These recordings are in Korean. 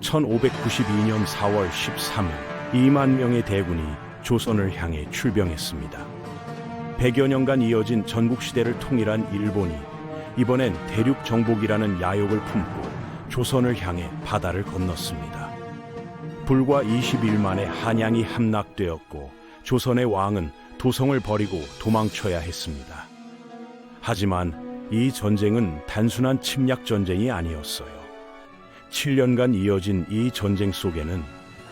1592년 4월 13일 2만 명의 대군이 조선을 향해 출병했습니다. 100여 년간 이어진 전국시대를 통일한 일본이 이번엔 대륙 정복이라는 야욕을 품고 조선을 향해 바다를 건넜습니다. 불과 20일 만에 한양이 함락되었고 조선의 왕은 도성을 버리고 도망쳐야 했습니다. 하지만 이 전쟁은 단순한 침략 전쟁이 아니었어요. 7년간 이어진 이 전쟁 속에는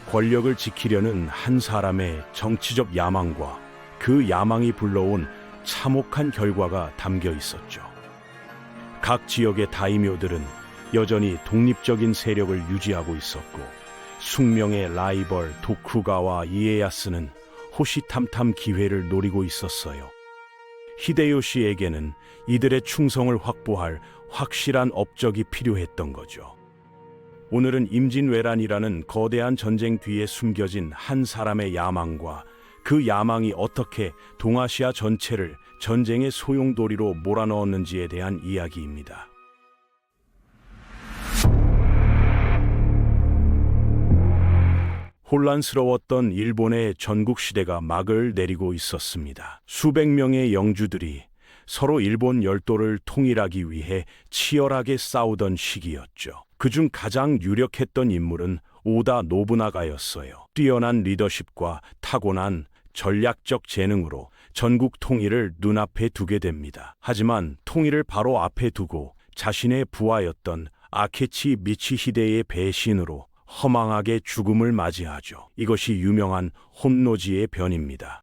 권력을 지키려는 한 사람의 정치적 야망과 그 야망이 불러온 참혹한 결과가 담겨 있었죠. 각 지역의 다이묘들은 여전히 독립적인 세력을 유지하고 있었고, 숙명의 라이벌 도쿠가와 이에야스는 호시탐탐 기회를 노리고 있었어요. 히데요시에게는 이들의 충성을 확보할 확실한 업적이 필요했던 거죠. 오늘은 임진왜란이라는 거대한 전쟁 뒤에 숨겨진 한 사람의 야망과 그 야망이 어떻게 동아시아 전체를 전쟁의 소용돌이로 몰아넣었는지에 대한 이야기입니다. 혼란스러웠던 일본의 전국시대가 막을 내리고 있었습니다. 수백 명의 영주들이 서로 일본 열도를 통일하기 위해 치열하게 싸우던 시기였죠. 그중 가장 유력했던 인물은 오다 노부나가였어요. 뛰어난 리더십과 타고난 전략적 재능으로 전국 통일을 눈앞에 두게 됩니다. 하지만 통일을 바로 앞에 두고 자신의 부하였던 아케치 미치히데의 배신으로 허망하게 죽음을 맞이하죠. 이것이 유명한 혼노지의 변입니다.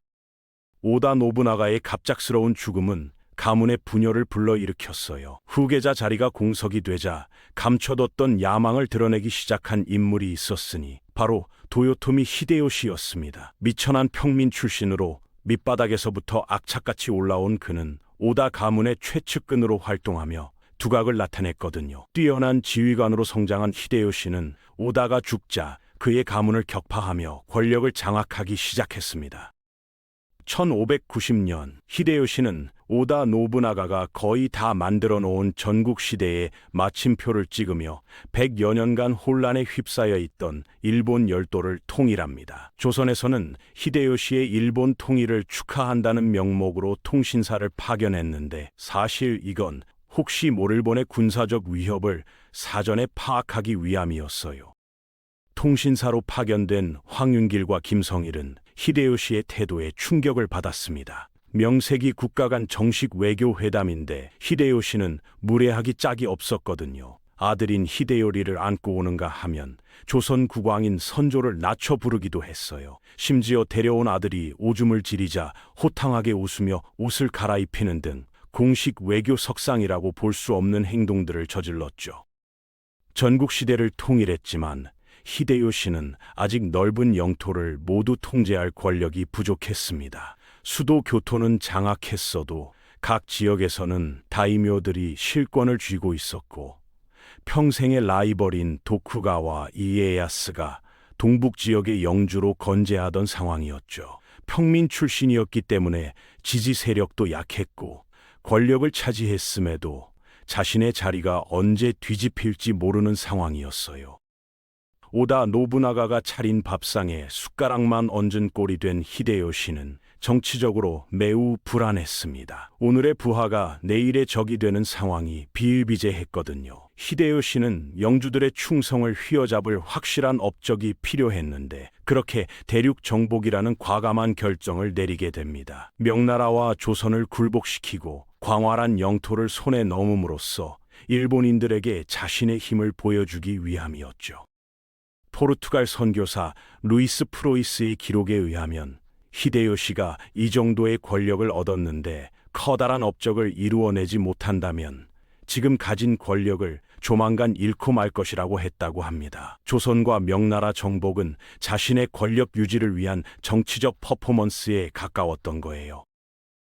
오다 노부나가의 갑작스러운 죽음은 가문의 분열을 불러일으켰어요. 후계자 자리가 공석이 되자 감춰뒀던 야망을 드러내기 시작한 인물이 있었으니 바로 도요토미 히데요시였습니다. 미천한 평민 출신으로 밑바닥에서부터 악착같이 올라온 그는 오다 가문의 최측근으로 활동하며 두각을 나타냈거든요. 뛰어난 지휘관으로 성장한 히데요시는 오다가 죽자 그의 가문을 격파하며 권력을 장악하기 시작했습니다. 1590년 히데요시는 오다 노부나가가 거의 다 만들어 놓은 전국시대에 마침표를 찍으며 100여 년간 혼란에 휩싸여 있던 일본 열도를 통일합니다. 조선에서는 히데요시의 일본 통일을 축하한다는 명목으로 통신사를 파견했는데 사실 이건 혹시 모를 일본의 군사적 위협을 사전에 파악하기 위함이었어요. 통신사로 파견된 황윤길과 김성일은 히데요시의 태도에 충격을 받았습니다. 명색이 국가 간 정식 외교 회담인데 히데요시는 무례하기 짝이 없었거든요. 아들인 히데요리를 안고 오는가 하면 조선 국왕인 선조를 낮춰 부르기도 했어요. 심지어 데려온 아들이 오줌을 지리자 호탕하게 웃으며 옷을 갈아입히는 등 공식 외교 석상이라고 볼 수 없는 행동들을 저질렀죠. 전국시대를 통일했지만 히데요시는 아직 넓은 영토를 모두 통제할 권력이 부족했습니다. 수도 교토는 장악했어도 각 지역에서는 다이묘들이 실권을 쥐고 있었고, 평생의 라이벌인 도쿠가와 이에야스가 동북 지역의 영주로 건재하던 상황이었죠. 평민 출신이었기 때문에 지지 세력도 약했고 권력을 차지했음에도 자신의 자리가 언제 뒤집힐지 모르는 상황이었어요. 오다 노부나가가 차린 밥상에 숟가락만 얹은 꼴이 된 히데요시는 정치적으로 매우 불안했습니다. 오늘의 부하가 내일의 적이 되는 상황이 비일비재했거든요. 히데요시는 영주들의 충성을 휘어잡을 확실한 업적이 필요했는데 그렇게 대륙 정복이라는 과감한 결정을 내리게 됩니다. 명나라와 조선을 굴복시키고 광활한 영토를 손에 넣음으로써 일본인들에게 자신의 힘을 보여주기 위함이었죠. 포르투갈 선교사 루이스 프로이스의 기록에 의하면 히데요시가 이 정도의 권력을 얻었는데 커다란 업적을 이루어내지 못한다면 지금 가진 권력을 조만간 잃고 말 것이라고 했다고 합니다. 조선과 명나라 정복은 자신의 권력 유지를 위한 정치적 퍼포먼스에 가까웠던 거예요.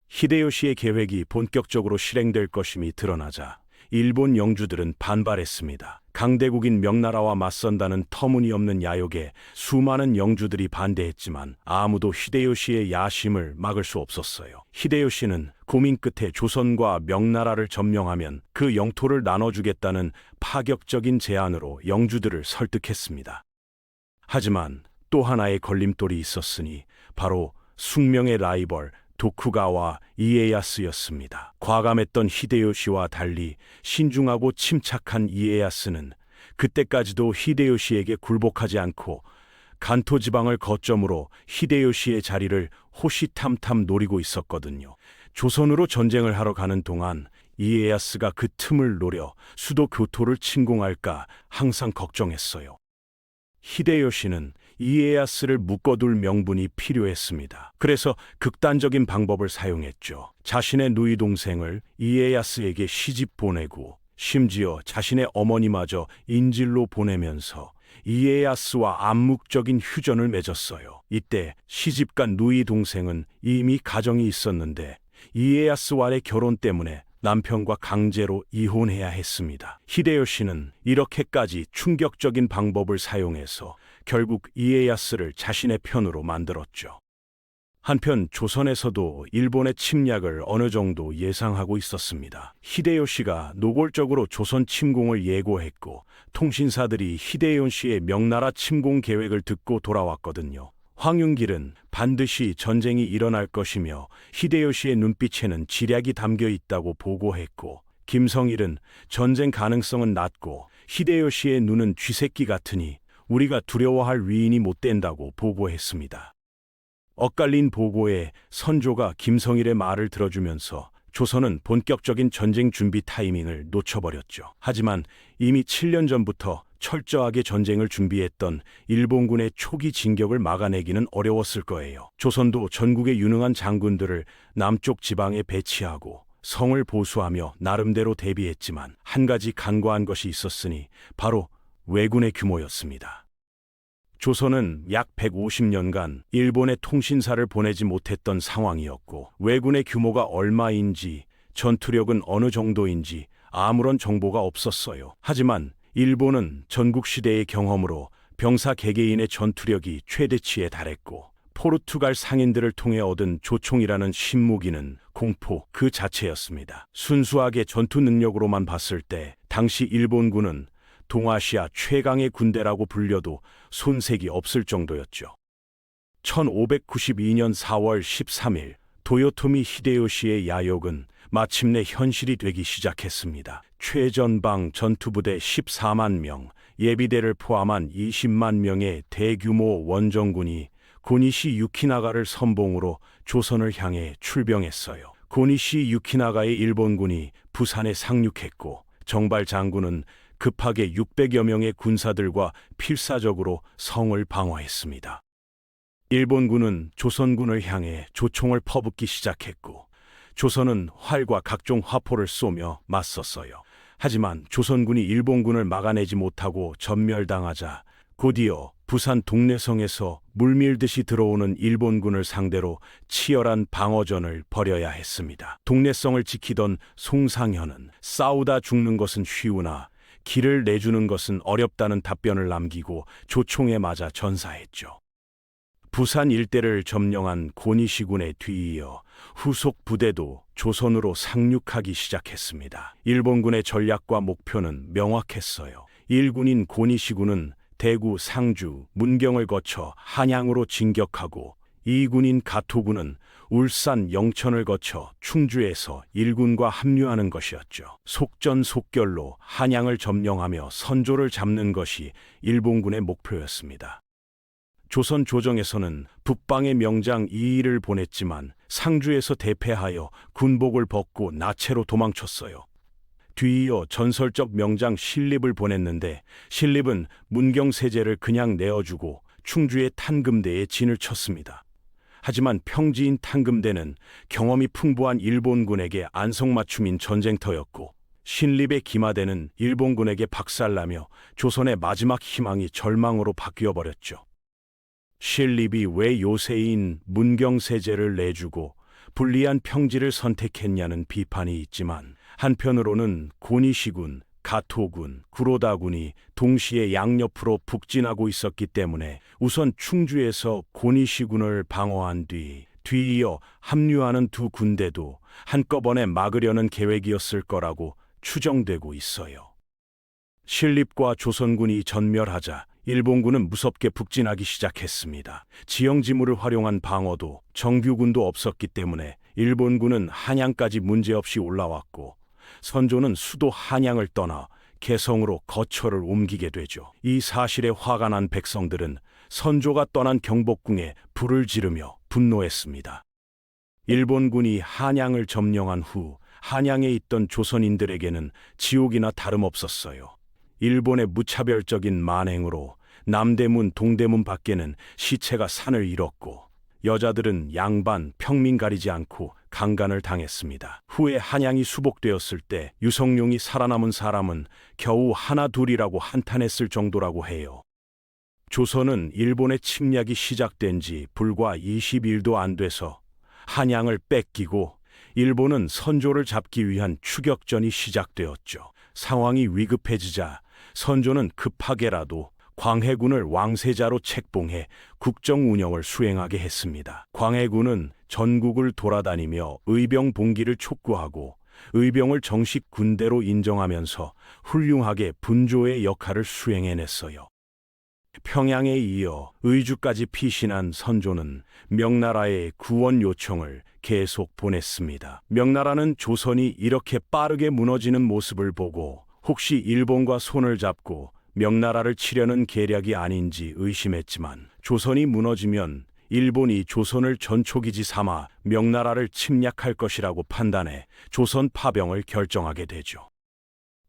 히데요시의 계획이 본격적으로 실행될 것임이 드러나자 일본 영주들은 반발했습니다. 강대국인 명나라와 맞선다는 터무니없는 야욕에 수많은 영주들이 반대했지만 아무도 히데요시의 야심을 막을 수 없었어요. 히데요시는 고민 끝에 조선과 명나라를 점령하면 그 영토를 나눠주겠다는 파격적인 제안으로 영주들을 설득했습니다. 하지만 또 하나의 걸림돌이 있었으니 바로 숙명의 라이벌 도쿠가와 이에야스였습니다. 과감했던 히데요시와 달리 신중하고 침착한 이에야스는 그때까지도 히데요시에게 굴복하지 않고 간토 지방을 거점으로 히데요시의 자리를 호시탐탐 노리고 있었거든요. 조선으로 전쟁을 하러 가는 동안 이에야스가 그 틈을 노려 수도 교토를 침공할까 항상 걱정했어요. 히데요시는 이에야스를 묶어둘 명분이 필요했습니다. 그래서 극단적인 방법을 사용했죠. 자신의 누이 동생을 이에야스에게 시집 보내고 심지어 자신의 어머니마저 인질로 보내면서 이에야스와 암묵적인 휴전을 맺었어요. 이때 시집간 누이 동생은 이미 가정이 있었는데 이에야스와의 결혼 때문에 남편과 강제로 이혼해야 했습니다. 히데요시는 이렇게까지 충격적인 방법을 사용해서 결국 이에야스를 자신의 편으로 만들었죠. 한편 조선에서도 일본의 침략을 어느 정도 예상하고 있었습니다. 히데요시가 노골적으로 조선 침공을 예고했고 통신사들이 히데요시의 명나라 침공 계획을 듣고 돌아왔거든요. 황윤길은 반드시 전쟁이 일어날 것이며 히데요시의 눈빛에는 지략이 담겨 있다고 보고했고, 김성일은 전쟁 가능성은 낮고 히데요시의 눈은 쥐새끼 같으니 우리가 두려워할 위인이 못 된다고 보고했습니다. 엇갈린 보고에 선조가 김성일의 말을 들어주면서 조선은 본격적인 전쟁 준비 타이밍을 놓쳐버렸죠. 하지만 이미 7년 전부터 철저하게 전쟁을 준비했던 일본군의 초기 진격을 막아내기는 어려웠을 거예요. 조선도 전국의 유능한 장군들을 남쪽 지방에 배치하고 성을 보수하며 나름대로 대비했지만 한 가지 간과한 것이 있었으니 바로 왜군의 규모였습니다. 조선은 약 150년간 일본에 통신사를 보내지 못했던 상황이었고 왜군의 규모가 얼마인지 전투력은 어느 정도인지 아무런 정보가 없었어요. 하지만 일본은 전국시대의 경험으로 병사 개개인의 전투력이 최대치에 달했고 포르투갈 상인들을 통해 얻은 조총이라는 신무기는 공포 그 자체였습니다. 순수하게 전투 능력으로만 봤을 때 당시 일본군은 동아시아 최강의 군대라고 불려도 손색이 없을 정도였죠. 1592년 4월 13일 도요토미 히데요시의 야욕은 마침내 현실이 되기 시작했습니다. 최전방 전투부대 14만 명, 예비대를 포함한 20만 명의 대규모 원정군이 고니시 유키나가를 선봉으로 조선을 향해 출병했어요. 고니시 유키나가의 일본군이 부산에 상륙했고 정발 장군은 급하게 600여 명의 군사들과 필사적으로 성을 방어했습니다. 일본군은 조선군을 향해 조총을 퍼붓기 시작했고 조선은 활과 각종 화포를 쏘며 맞섰어요. 하지만 조선군이 일본군을 막아내지 못하고 전멸당하자 곧이어 부산 동래성에서 물밀듯이 들어오는 일본군을 상대로 치열한 방어전을 벌여야 했습니다. 동래성을 지키던 송상현은 싸우다 죽는 것은 쉬우나 길을 내주는 것은 어렵다는 답변을 남기고 조총에 맞아 전사했죠. 부산 일대를 점령한 고니시군에 뒤이어 후속 부대도 조선으로 상륙하기 시작했습니다. 일본군의 전략과 목표는 명확했어요. 1군인 고니시군은 대구, 상주, 문경을 거쳐 한양으로 진격하고 2군인 가토군은 울산, 영천을 거쳐 충주에서 일군과 합류하는 것이었죠. 속전속결로 한양을 점령하며 선조를 잡는 것이 일본군의 목표였습니다. 조선 조정에서는 북방의 명장 이의를 보냈지만 상주에서 대패하여 군복을 벗고 나체로 도망쳤어요. 뒤이어 전설적 명장 신립을 보냈는데 신립은 문경세제를 그냥 내어주고 충주의 탄금대에 진을 쳤습니다. 하지만 평지인 탄금대는 경험이 풍부한 일본군에게 안성맞춤인 전쟁터였고 신립의 기마대는 일본군에게 박살나며 조선의 마지막 희망이 절망으로 바뀌어버렸죠. 신립이 왜 요새인 문경세제를 내주고 불리한 평지를 선택했냐는 비판이 있지만 한편으로는 고니시군, 가토군, 구로다군이 동시에 양옆으로 북진하고 있었기 때문에 우선 충주에서 고니시군을 방어한 뒤이어 합류하는 두 군대도 한꺼번에 막으려는 계획이었을 거라고 추정되고 있어요. 신립과 조선군이 전멸하자 일본군은 무섭게 북진하기 시작했습니다. 지형지물을 활용한 방어도 정규군도 없었기 때문에 일본군은 한양까지 문제없이 올라왔고 선조는 수도 한양을 떠나 개성으로 거처를 옮기게 되죠. 이 사실에 화가 난 백성들은 선조가 떠난 경복궁에 불을 지르며 분노했습니다. 일본군이 한양을 점령한 후 한양에 있던 조선인들에게는 지옥이나 다름없었어요. 일본의 무차별적인 만행으로 남대문, 동대문 밖에는 시체가 산을 잃었고 여자들은 양반, 평민 가리지 않고 강간을 당했습니다. 후에 한양이 수복되었을 때 유성룡이 살아남은 사람은 겨우 하나 둘이라고 한탄했을 정도라고 해요. 조선은 일본의 침략이 시작된 지 불과 20일도 안 돼서 한양을 뺏기고 일본은 선조를 잡기 위한 추격전이 시작되었죠. 상황이 위급해지자 선조는 급하게라도 광해군을 왕세자로 책봉해 국정 운영을 수행하게 했습니다. 광해군은 전국을 돌아다니며 의병 봉기를 촉구하고 의병을 정식 군대로 인정하면서 훌륭하게 분조의 역할을 수행해냈어요. 평양에 이어 의주까지 피신한 선조는 명나라에 구원 요청을 계속 보냈습니다. 명나라는 조선이 이렇게 빠르게 무너지는 모습을 보고 혹시 일본과 손을 잡고 명나라를 치려는 계략이 아닌지 의심했지만 조선이 무너지면 일본이 조선을 전초기지 삼아 명나라를 침략할 것이라고 판단해 조선 파병을 결정하게 되죠.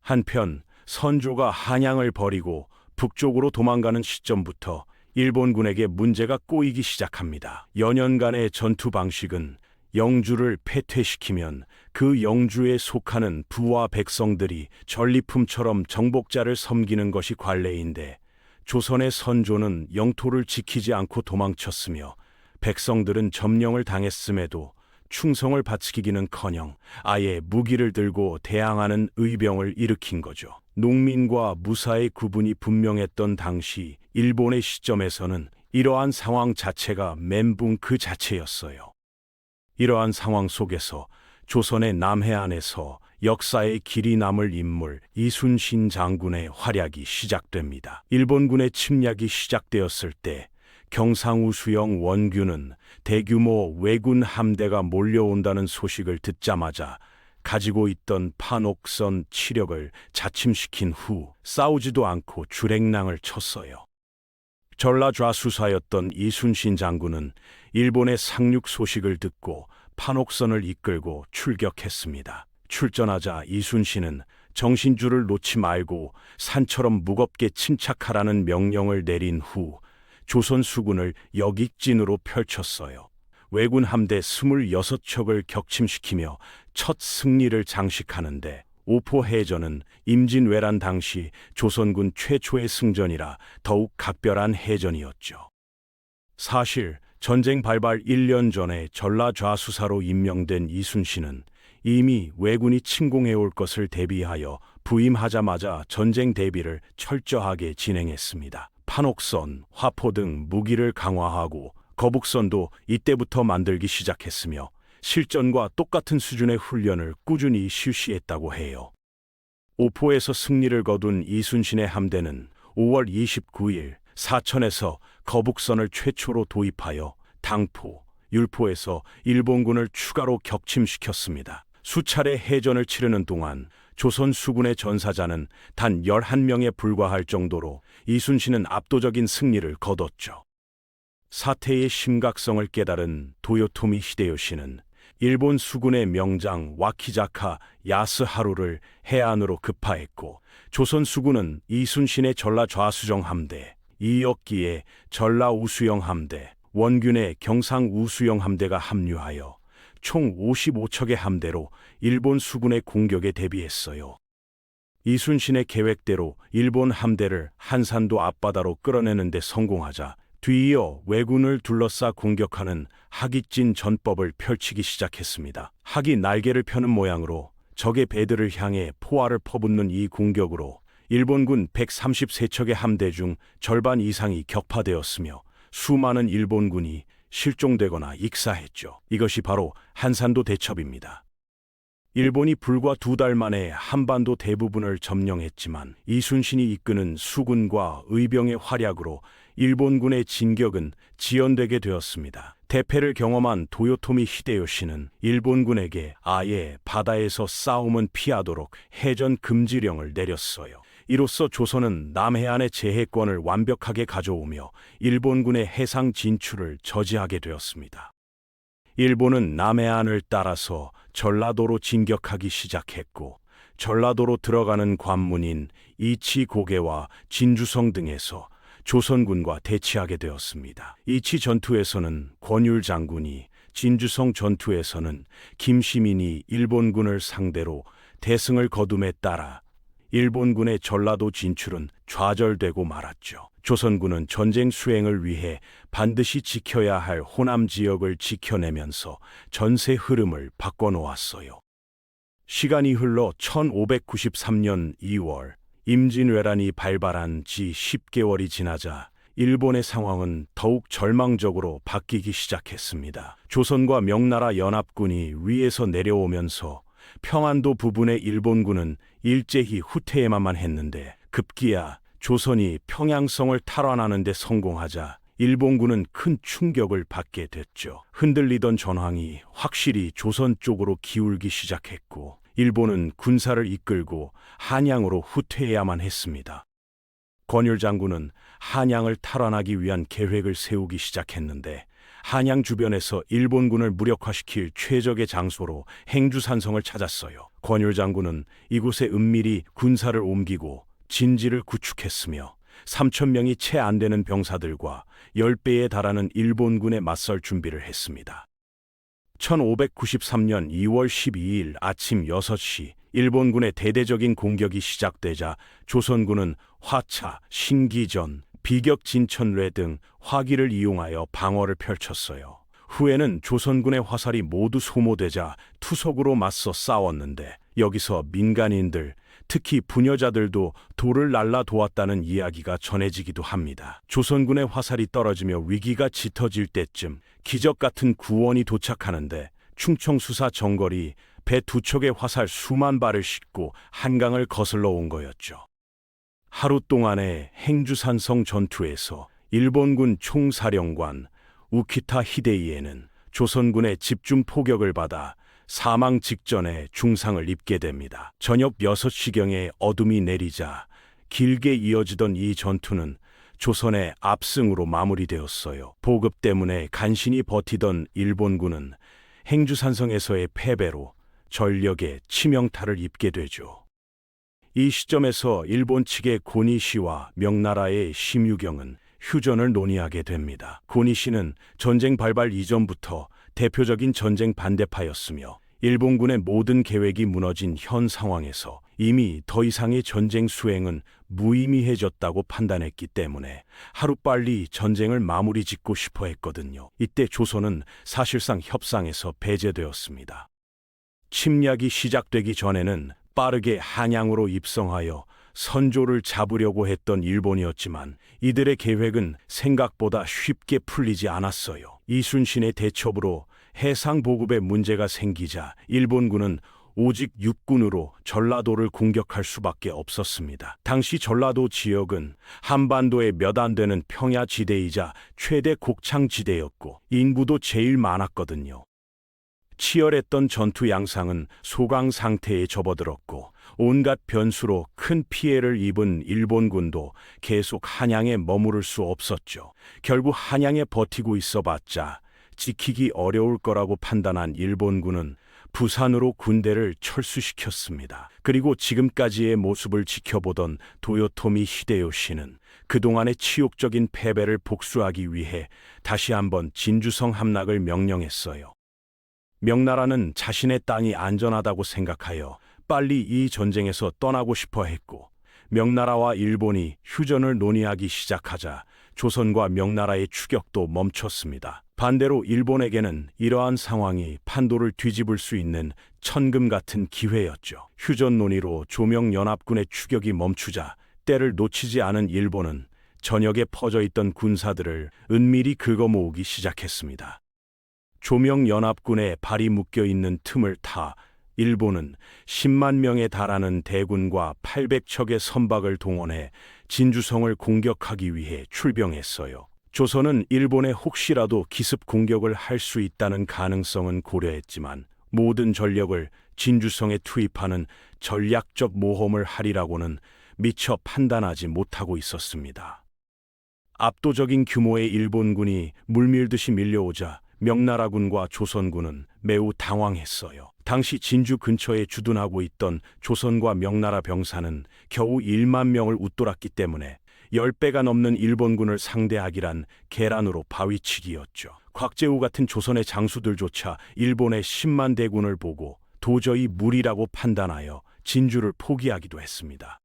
한편 선조가 한양을 버리고 북쪽으로 도망가는 시점부터 일본군에게 문제가 꼬이기 시작합니다. 연년간의 전투 방식은 영주를 패퇴시키면 그 영주에 속하는 부와 백성들이 전리품처럼 정복자를 섬기는 것이 관례인데 조선의 선조는 영토를 지키지 않고 도망쳤으며 백성들은 점령을 당했음에도 충성을 바치기는커녕 아예 무기를 들고 대항하는 의병을 일으킨 거죠. 농민과 무사의 구분이 분명했던 당시 일본의 시점에서는 이러한 상황 자체가 멘붕 그 자체였어요. 이러한 상황 속에서 조선의 남해안에서 역사의 길이 남을 인물 이순신 장군의 활약이 시작됩니다. 일본군의 침략이 시작되었을 때 경상우수영 원균은 대규모 왜군 함대가 몰려온다는 소식을 듣자마자 가지고 있던 판옥선 치력을 자침시킨 후 싸우지도 않고 주랭랑을 쳤어요. 전라좌수사였던 이순신 장군은 일본의 상륙 소식을 듣고 판옥선을 이끌고 출격했습니다. 출전하자 이순신은 정신줄을 놓지 말고 산처럼 무겁게 침착하라는 명령을 내린 후 조선 수군을 역익진으로 펼쳤어요. 왜군 함대 26척을 격침시키며 첫 승리를 장식하는데 오포해전은 임진왜란 당시 조선군 최초의 승전이라 더욱 각별한 해전이었죠. 사실 전쟁 발발 1년 전에 전라좌수사로 임명된 이순신은 이미 왜군이 침공해 올 것을 대비하여 부임하자마자 전쟁 대비를 철저하게 진행했습니다. 판옥선, 화포 등 무기를 강화하고 거북선도 이때부터 만들기 시작했으며 실전과 똑같은 수준의 훈련을 꾸준히 실시했다고 해요. 오포에서 승리를 거둔 이순신의 함대는 5월 29일 사천에서 거북선을 최초로 도입하여 당포, 율포에서 일본군을 추가로 격침시켰습니다. 수차례 해전을 치르는 동안 조선 수군의 전사자는 단 11명에 불과할 정도로 이순신은 압도적인 승리를 거뒀죠. 사태의 심각성을 깨달은 도요토미 히데요시는 일본 수군의 명장 와키자카 야스하루를 해안으로 급파했고 조선 수군은 이순신의 전라좌수정 함대, 이역기의 전라우수영 함대, 원균의 경상우수영 함대가 합류하여 총 55척의 함대로 일본 수군의 공격에 대비했어요. 이순신의 계획대로 일본 함대를 한산도 앞바다로 끌어내는 데 성공하자 뒤이어 왜군을 둘러싸 공격하는 하깃진 전법을 펼치기 시작했습니다. 학이 날개를 펴는 모양으로 적의 배들을 향해 포화를 퍼붓는 이 공격으로 일본군 133척의 함대 중 절반 이상이 격파되었으며 수많은 일본군이 실종되거나 익사했죠. 이것이 바로 한산도 대첩입니다. 일본이 불과 2달 만에 한반도 대부분을 점령했지만 이순신이 이끄는 수군과 의병의 활약으로 일본군의 진격은 지연되게 되었습니다. 대패를 경험한 도요토미 히데요시는 일본군에게 아예 바다에서 싸움은 피하도록 해전 금지령을 내렸어요. 이로써 조선은 남해안의 제해권을 완벽하게 가져오며 일본군의 해상 진출을 저지하게 되었습니다. 일본은 남해안을 따라서 전라도로 진격하기 시작했고, 전라도로 들어가는 관문인 이치고개와 진주성 등에서 조선군과 대치하게 되었습니다. 이치 전투에서는 권율 장군이, 진주성 전투에서는 김시민이 일본군을 상대로 대승을 거둠에 따라 일본군의 전라도 진출은 좌절되고 말았죠. 조선군은 전쟁 수행을 위해 반드시 지켜야 할 호남 지역을 지켜내면서 전세 흐름을 바꿔놓았어요. 시간이 흘러 1593년 2월 임진왜란이 발발한 지 10개월이 지나자 일본의 상황은 더욱 절망적으로 바뀌기 시작했습니다. 조선과 명나라 연합군이 위에서 내려오면서 평안도 부분의 일본군은 일제히 후퇴해만 했는데 급기야 조선이 평양성을 탈환하는 데 성공하자 일본군은 큰 충격을 받게 됐죠. 흔들리던 전황이 확실히 조선 쪽으로 기울기 시작했고 일본은 군사를 이끌고 한양으로 후퇴해야만 했습니다. 권율 장군은 한양을 탈환하기 위한 계획을 세우기 시작했는데 한양 주변에서 일본군을 무력화시킬 최적의 장소로 행주산성을 찾았어요. 권율 장군은 이곳에 은밀히 군사를 옮기고 진지를 구축했으며 3,000명이 채 안 되는 병사들과 10배에 달하는 일본군에 맞설 준비를 했습니다. 1593년 2월 12일 아침 6시 일본군의 대대적인 공격이 시작되자 조선군은 화차, 신기전, 비격진천뢰 등 화기를 이용하여 방어를 펼쳤어요. 후에는 조선군의 화살이 모두 소모되자 투석으로 맞서 싸웠는데 여기서 민간인들, 특히 부녀자들도 돌을 날라 도왔다는 이야기가 전해지기도 합니다. 조선군의 화살이 떨어지며 위기가 짙어질 때쯤 기적 같은 구원이 도착하는데 충청수사 정거리 배 2척의 화살 수만 발을 싣고 한강을 거슬러 온 거였죠. 하루 동안의 행주산성 전투에서 일본군 총사령관 우키타 히데이에는 조선군의 집중 포격을 받아 사망 직전에 중상을 입게 됩니다. 저녁 6시경에 어둠이 내리자 길게 이어지던 이 전투는 조선의 압승으로 마무리되었어요. 보급 때문에 간신히 버티던 일본군은 행주산성에서의 패배로 전력에 치명타를 입게 되죠. 이 시점에서 일본 측의 고니시와 명나라의 심유경은 휴전을 논의하게 됩니다. 고니시는 전쟁 발발 이전부터 대표적인 전쟁 반대파였으며 일본군의 모든 계획이 무너진 현 상황에서 이미 더 이상의 전쟁 수행은 무의미해졌다고 판단했기 때문에 하루빨리 전쟁을 마무리 짓고 싶어 했거든요. 이때 조선은 사실상 협상에서 배제되었습니다. 침략이 시작되기 전에는 빠르게 한양으로 입성하여 선조를 잡으려고 했던 일본이었지만 이들의 계획은 생각보다 쉽게 풀리지 않았어요. 이순신의 대첩으로 해상 보급에 문제가 생기자 일본군은 오직 육군으로 전라도를 공격할 수밖에 없었습니다. 당시 전라도 지역은 한반도의 몇 안 되는 평야지대이자 최대 곡창지대였고 인구도 제일 많았거든요. 치열했던 전투 양상은 소강 상태에 접어들었고 온갖 변수로 큰 피해를 입은 일본군도 계속 한양에 머무를 수 없었죠. 결국 한양에 버티고 있어봤자 지키기 어려울 거라고 판단한 일본군은 부산으로 군대를 철수시켰습니다. 그리고 지금까지의 모습을 지켜보던 도요토미 히데요시는 그동안의 치욕적인 패배를 복수하기 위해 다시 한번 진주성 함락을 명령했어요. 명나라는 자신의 땅이 안전하다고 생각하여 빨리 이 전쟁에서 떠나고 싶어 했고 명나라와 일본이 휴전을 논의하기 시작하자 조선과 명나라의 추격도 멈췄습니다. 반대로 일본에게는 이러한 상황이 판도를 뒤집을 수 있는 천금 같은 기회였죠. 휴전 논의로 조명연합군의 추격이 멈추자 때를 놓치지 않은 일본은 전역에 퍼져 있던 군사들을 은밀히 긁어모으기 시작했습니다. 조명연합군의 발이 묶여 있는 틈을 타 일본은 10만 명에 달하는 대군과 800척의 선박을 동원해 진주성을 공격하기 위해 출병했어요. 조선은 일본에 혹시라도 기습 공격을 할 수 있다는 가능성은 고려했지만 모든 전력을 진주성에 투입하는 전략적 모험을 하리라고는 미처 판단하지 못하고 있었습니다. 압도적인 규모의 일본군이 물밀듯이 밀려오자 명나라군과 조선군은 매우 당황했어요. 당시 진주 근처에 주둔하고 있던 조선과 명나라 병사는 겨우 1만 명을 웃돌았기 때문에 10배가 넘는 일본군을 상대하기란 계란으로 바위치기였죠. 곽재우 같은 조선의 장수들조차 일본의 10만 대군을 보고 도저히 무리라고 판단하여 진주를 포기하기도 했습니다.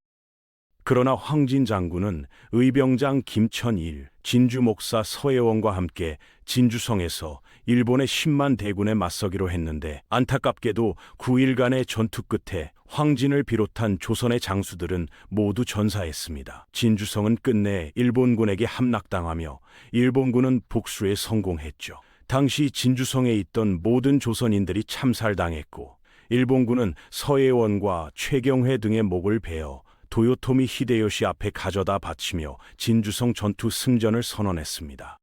그러나 황진 장군은 의병장 김천일, 진주 목사 서혜원과 함께 진주성에서 일본의 10만 대군에 맞서기로 했는데 안타깝게도 9일간의 전투 끝에 황진을 비롯한 조선의 장수들은 모두 전사했습니다. 진주성은 끝내 일본군에게 함락당하며 일본군은 복수에 성공했죠. 당시 진주성에 있던 모든 조선인들이 참살당했고 일본군은 서혜원과 최경회 등의 목을 베어 도요토미 히데요시 앞에 가져다 바치며 진주성 전투 승전을 선언했습니다.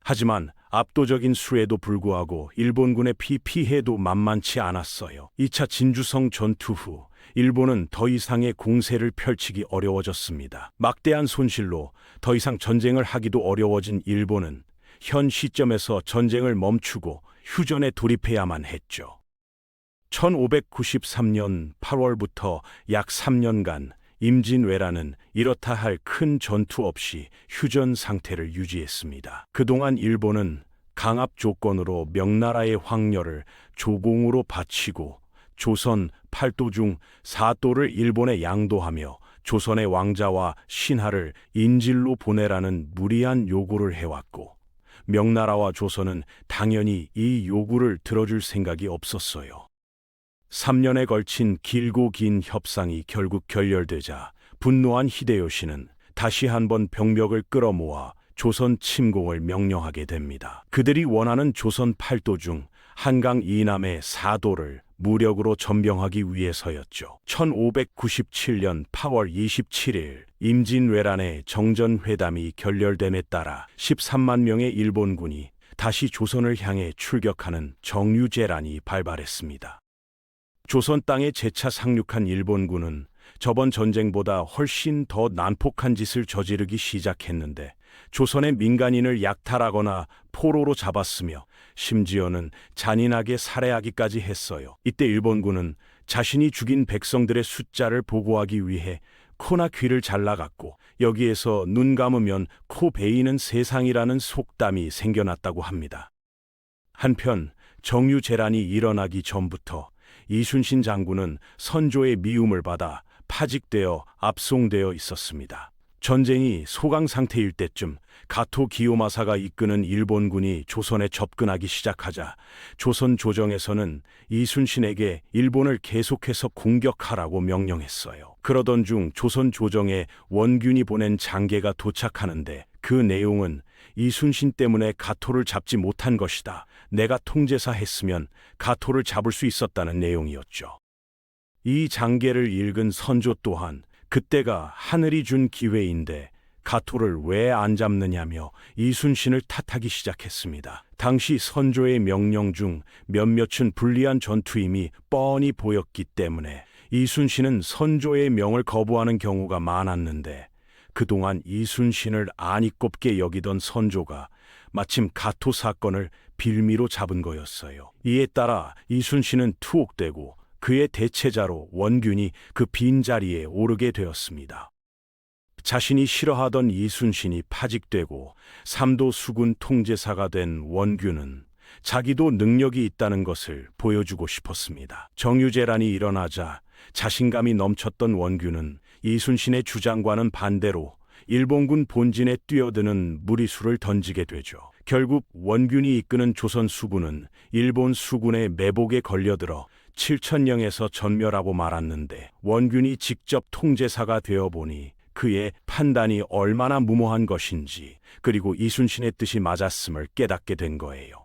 하지만 압도적인 수에도 불구하고 일본군의 피해도 만만치 않았어요. 2차 진주성 전투 후 일본은 더 이상의 공세를 펼치기 어려워졌습니다. 막대한 손실로 더 이상 전쟁을 하기도 어려워진 일본은 현 시점에서 전쟁을 멈추고 휴전에 돌입해야만 했죠. 1593년 8월부터 약 3년간 임진왜란은 이렇다 할 큰 전투 없이 휴전 상태를 유지했습니다. 그동안 일본은 강압 조건으로 명나라의 황녀를 조공으로 바치고 조선 8도 중 4도를 일본에 양도하며 조선의 왕자와 신하를 인질로 보내라는 무리한 요구를 해왔고 명나라와 조선은 당연히 이 요구를 들어줄 생각이 없었어요. 3년에 걸친 길고 긴 협상이 결국 결렬되자 분노한 히데요시는 다시 한번 병력을 끌어모아 조선 침공을 명령하게 됩니다. 그들이 원하는 조선 8도 중 한강 이남의 4도를 무력으로 점령하기 위해서였죠. 1597년 8월 27일 임진왜란의 정전회담이 결렬됨에 따라 13만 명의 일본군이 다시 조선을 향해 출격하는 정유재란이 발발했습니다. 조선 땅에 재차 상륙한 일본군은 저번 전쟁보다 훨씬 더 난폭한 짓을 저지르기 시작했는데 조선의 민간인을 약탈하거나 포로로 잡았으며 심지어는 잔인하게 살해하기까지 했어요. 이때 일본군은 자신이 죽인 백성들의 숫자를 보고하기 위해 코나 귀를 잘라갔고 여기에서 눈 감으면 코 베이는 세상이라는 속담이 생겨났다고 합니다. 한편 정유재란이 일어나기 전부터 이순신 장군은 선조의 미움을 받아 파직되어 압송되어 있었습니다. 전쟁이 소강 상태일 때쯤 가토 기요마사가 이끄는 일본군이 조선에 접근하기 시작하자 조선 조정에서는 이순신에게 일본을 계속해서 공격하라고 명령했어요. 그러던 중 조선 조정에 원균이 보낸 장계가 도착하는데 그 내용은 이순신 때문에 가토를 잡지 못한 것이다. 내가 통제사 했으면 가토를 잡을 수 있었다는 내용이었죠. 이 장계를 읽은 선조 또한 그때가 하늘이 준 기회인데 가토를 왜 안 잡느냐며 이순신을 탓하기 시작했습니다. 당시 선조의 명령 중 몇몇은 불리한 전투임이 뻔히 보였기 때문에 이순신은 선조의 명을 거부하는 경우가 많았는데 그동안 이순신을 안이 꼽게 여기던 선조가 마침 가토 사건을 빌미로 잡은 거였어요. 이에 따라 이순신은 투옥되고 그의 대체자로 원균이 그 빈자리에 오르게 되었습니다. 자신이 싫어하던 이순신이 파직되고 삼도 수군 통제사가 된 원균은 자기도 능력이 있다는 것을 보여주고 싶었습니다. 정유재란이 일어나자 자신감이 넘쳤던 원균은 이순신의 주장과는 반대로 일본군 본진에 뛰어드는 무리수를 던지게 되죠. 결국 원균이 이끄는 조선 수군은 일본 수군의 매복에 걸려들어 칠천령에서 전멸하고 말았는데, 원균이 직접 통제사가 되어 보니 그의 판단이 얼마나 무모한 것인지, 그리고 이순신의 뜻이 맞았음을 깨닫게 된 거예요.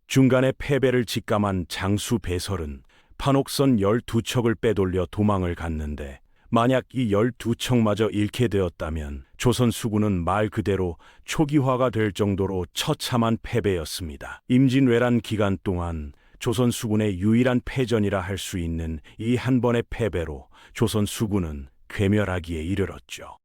중간에 패배를 직감한 장수 배설은 판옥선 12척을 빼돌려 도망을 갔는데, 만약 이 12척마저 잃게 되었다면 조선 수군은 말 그대로 초기화가 될 정도로 처참한 패배였습니다. 임진왜란 기간 동안 조선 수군의 유일한 패전이라 할 수 있는 이 한 번의 패배로 조선 수군은 괴멸하기에 이르렀죠.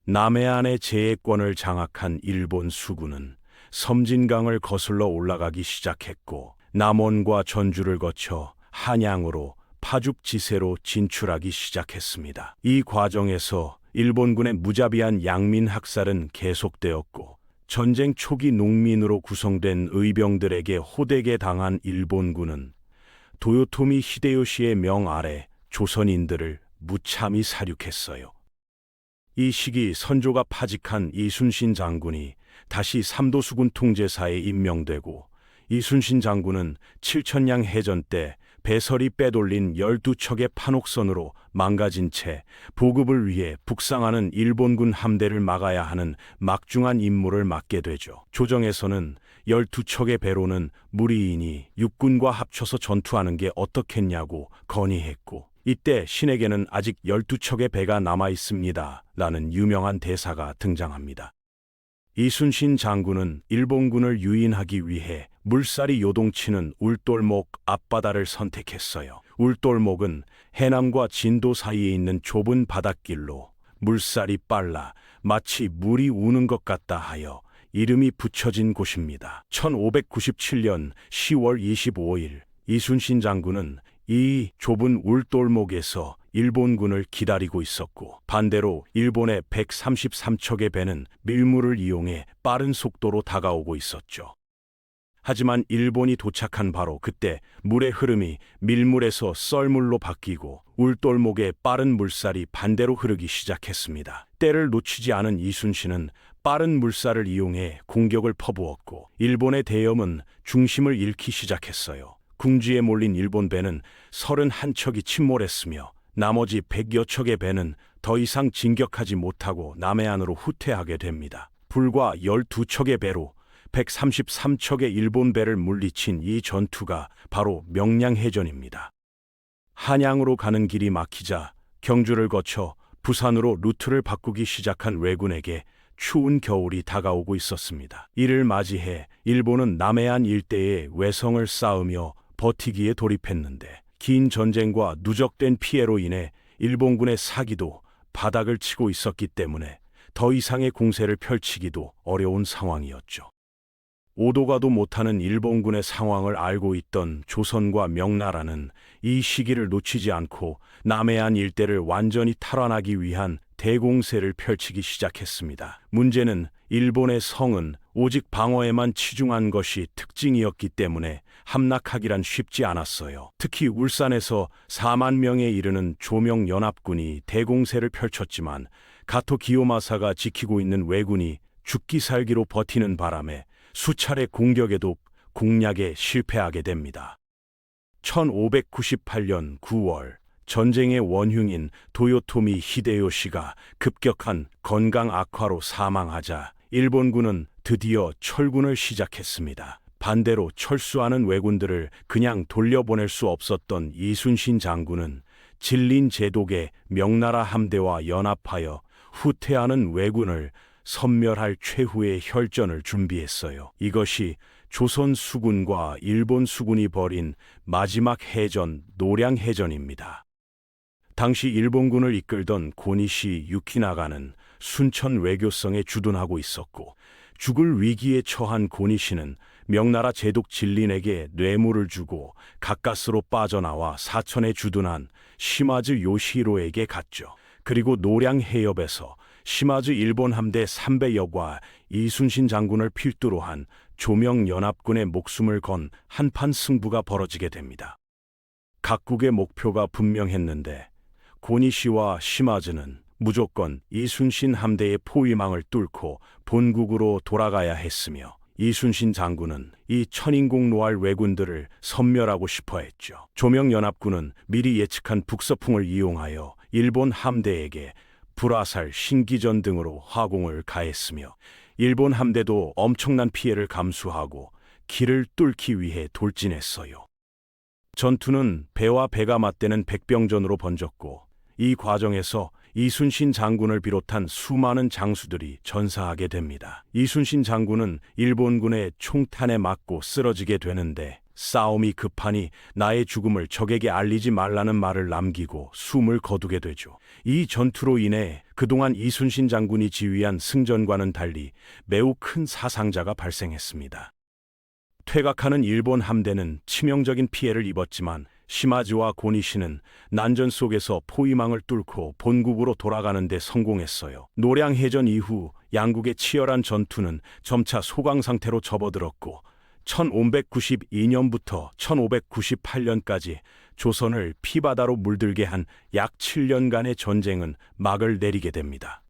남해안의 제해권을 장악한 일본 수군은 섬진강을 거슬러 올라가기 시작했고, 남원과 전주를 거쳐 한양으로 파죽지세로 진출하기 시작했습니다. 이 과정에서 일본군의 무자비한 양민 학살은 계속되었고, 전쟁 초기 농민으로 구성된 의병들에게 호되게 당한 일본군은 도요토미 히데요시의 명 아래 조선인들을 무참히 살육했어요. 이 시기 선조가 파직한 이순신 장군이 다시 삼도수군 통제사에 임명되고, 이순신 장군은 칠천량 해전 때 배설이 빼돌린 12척의 판옥선으로 망가진 채 보급을 위해 북상하는 일본군 함대를 막아야 하는 막중한 임무를 맡게 되죠. 조정에서는 12척의 배로는 무리이니 육군과 합쳐서 전투하는 게 어떻겠냐고 건의했고, 이때 신에게는 아직 12척의 배가 남아 있습니다 라는 유명한 대사가 등장합니다. 이순신 장군은 일본군을 유인하기 위해 물살이 요동치는 울돌목 앞바다를 선택했어요. 울돌목은 해남과 진도 사이에 있는 좁은 바닷길로 물살이 빨라 마치 물이 우는 것 같다 하여 이름이 붙여진 곳입니다. 1597년 10월 25일 이순신 장군은 이 좁은 울돌목에서 일본군을 기다리고 있었고, 반대로 일본의 133척의 배는 밀물을 이용해 빠른 속도로 다가오고 있었죠. 하지만 일본이 도착한 바로 그때 물의 흐름이 밀물에서 썰물로 바뀌고 울돌목의 빠른 물살이 반대로 흐르기 시작했습니다. 때를 놓치지 않은 이순신은 빠른 물살을 이용해 공격을 퍼부었고, 일본의 대염은 중심을 잃기 시작했어요. 궁지에 몰린 일본 배는 31척이 침몰했으며, 나머지 100여 척의 배는 더 이상 진격하지 못하고 남해안으로 후퇴하게 됩니다. 불과 12척의 배로 133척의 일본 배를 물리친 이 전투가 바로 명량해전입니다. 한양으로 가는 길이 막히자 경주를 거쳐 부산으로 루트를 바꾸기 시작한 왜군에게 추운 겨울이 다가오고 있었습니다. 이를 맞이해 일본은 남해안 일대에 외성을 쌓으며 버티기에 돌입했는데, 긴 전쟁과 누적된 피해로 인해 일본군의 사기도 바닥을 치고 있었기 때문에 더 이상의 공세를 펼치기도 어려운 상황이었죠. 오도 가도 못하는 일본군의 상황을 알고 있던 조선과 명나라는 이 시기를 놓치지 않고 남해안 일대를 완전히 탈환하기 위한 대공세를 펼치기 시작했습니다. 문제는 일본의 성은 오직 방어에만 치중한 것이 특징이었기 때문에 함락하기란 쉽지 않았어요. 특히 울산에서 4만 명에 이르는 조명연합군이 대공세를 펼쳤지만, 가토 기요마사가 지키고 있는 왜군이 죽기 살기로 버티는 바람에 수차례 공격에도 공략에 실패하게 됩니다. 1598년 9월 전쟁의 원흉인 도요토미 히데요시가 급격한 건강 악화로 사망하자 일본군은 드디어 철군을 시작했습니다. 반대로 철수하는 왜군들을 그냥 돌려보낼 수 없었던 이순신 장군은 진린 제독의 명나라 함대와 연합하여 후퇴하는 왜군을 섬멸할 최후의 혈전을 준비했어요. 이것이 조선 수군과 일본 수군이 벌인 마지막 해전, 노량해전입니다. 당시 일본군을 이끌던 고니시 유키나가는 순천 외교성에 주둔하고 있었고, 죽을 위기에 처한 고니시는 명나라 제독 진린에게 뇌물을 주고 가까스로 빠져나와 사천에 주둔한 시마즈 요시히로에게 갔죠. 그리고 노량 해협에서 시마즈 일본 함대 300여과 이순신 장군을 필두로 한 조명연합군의 목숨을 건 한판 승부가 벌어지게 됩니다. 각국의 목표가 분명했는데, 고니시와 시마즈는 무조건 이순신 함대의 포위망을 뚫고 본국으로 돌아가야 했으며, 이순신 장군은 이 천인국 노할 왜군들을 섬멸하고 싶어 했죠. 조명연합군은 미리 예측한 북서풍을 이용하여 일본 함대에게 불화살, 신기전 등으로 화공을 가했으며 일본 함대도 엄청난 피해를 감수하고 길을 뚫기 위해 돌진했어요. 전투는 배와 배가 맞대는 백병전으로 번졌고 이 과정에서 이순신 장군을 비롯한 수많은 장수들이 전사하게 됩니다. 이순신 장군은 일본군의 총탄에 맞고 쓰러지게 되는데 싸움이 급하니 나의 죽음을 적에게 알리지 말라는 말을 남기고 숨을 거두게 되죠. 이 전투로 인해 그동안 이순신 장군이 지휘한 승전과는 달리 매우 큰 사상자가 발생했습니다. 퇴각하는 일본 함대는 치명적인 피해를 입었지만 시마즈와 고니시는 난전 속에서 포위망을 뚫고 본국으로 돌아가는 데 성공했어요. 노량해전 이후 양국의 치열한 전투는 점차 소강 상태로 접어들었고 1592년부터 1598년까지 조선을 피바다로 물들게 한 약 7년간의 전쟁은 막을 내리게 됩니다.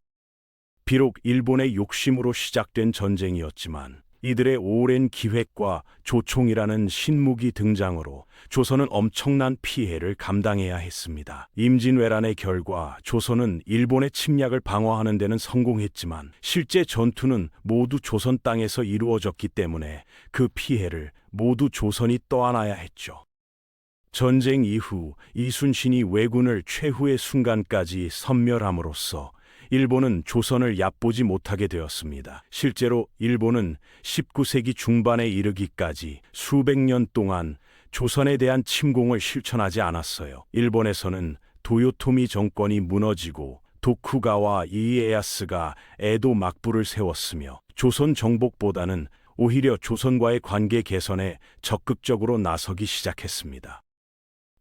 비록 일본의 욕심으로 시작된 전쟁이었지만 이들의 오랜 기획과 조총이라는 신무기 등장으로 조선은 엄청난 피해를 감당해야 했습니다. 임진왜란의 결과 조선은 일본의 침략을 방어하는 데는 성공했지만 실제 전투는 모두 조선 땅에서 이루어졌기 때문에 그 피해를 모두 조선이 떠안아야 했죠. 전쟁 이후 이순신이 왜군을 최후의 순간까지 섬멸함으로써 일본은 조선을 얕보지 못하게 되었습니다. 실제로 일본은 19세기 중반에 이르기까지 수백 년 동안 조선에 대한 침공을 실천하지 않았어요. 일본에서는 도요토미 정권이 무너지고 도쿠가와 이에야스가 에도 막부를 세웠으며 조선 정복보다는 오히려 조선과의 관계 개선에 적극적으로 나서기 시작했습니다.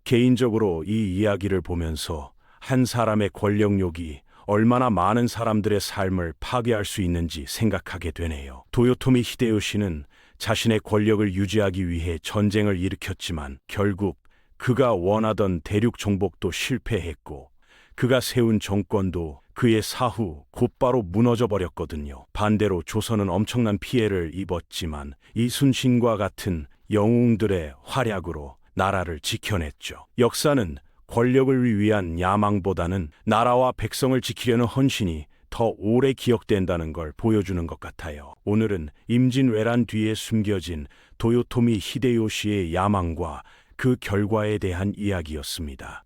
개인적으로 이 이야기를 보면서 한 사람의 권력욕이 얼마나 많은 사람들의 삶을 파괴할 수 있는지 생각하게 되네요. 도요토미 히데요시는 자신의 권력을 유지하기 위해 전쟁을 일으켰지만 결국 그가 원하던 대륙 정복도 실패했고 그가 세운 정권도 그의 사후 곧바로 무너져 버렸거든요. 반대로 조선은 엄청난 피해를 입었지만 이순신과 같은 영웅들의 활약으로 나라를 지켜냈죠. 역사는 권력을 위한 야망보다는 나라와 백성을 지키려는 헌신이 더 오래 기억된다는 걸 보여주는 것 같아요. 오늘은 임진왜란 뒤에 숨겨진 도요토미 히데요시의 야망과 그 결과에 대한 이야기였습니다.